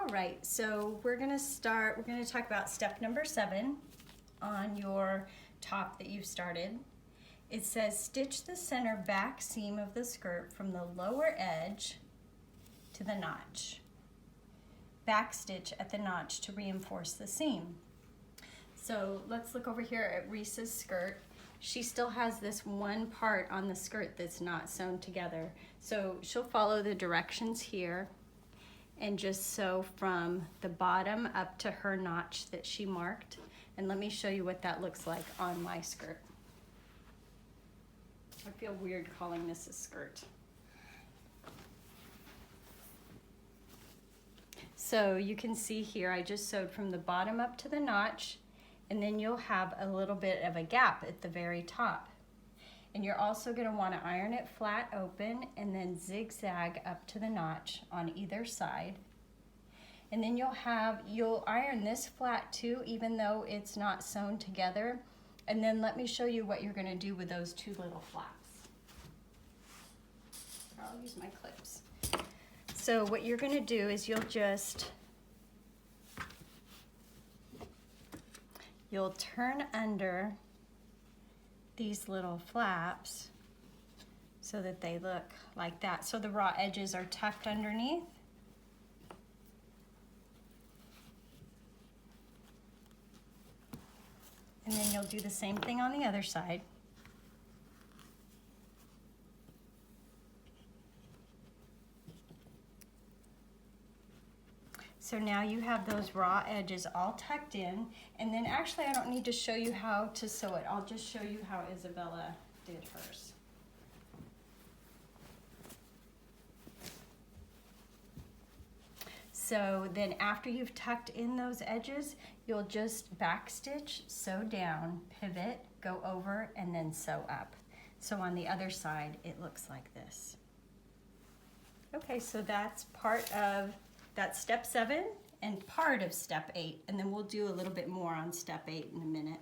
All right, so we're gonna talk about step number 7 on your top that you've started. It says stitch the center back seam of the skirt from the lower edge to the notch. Backstitch at the notch to reinforce the seam. So let's look over here at Reese's skirt. She still has this one part on the skirt that's not sewn together. So she'll follow the directions here and just sew from the bottom up to her notch that she marked. And let me show you what that looks like on my skirt. I feel weird calling this a skirt. So you can see here I just sewed from the bottom up to the notch, and then you'll have a little bit of a gap at the very top. And you're also going to want to iron it flat open and then zigzag up to the notch on either side. And then you'll iron this flat too, even though it's not sewn together. And then let me show you what you're going to do with those two little flaps. I'll use my clips. So what you're going to do is you'll turn under these little flaps so that they look like that. So the raw edges are tucked underneath. And then you'll do the same thing on the other side. So now you have those raw edges all tucked in, and then actually I don't need to show you how to sew it. I'll just show you how Isabella did hers. So then after you've tucked in those edges, you'll just backstitch, sew down, pivot, go over, and then sew up. So on the other side, it looks like this. Okay, so that's step 7 and part of step 8, and then we'll do a little bit more on step 8 in a minute.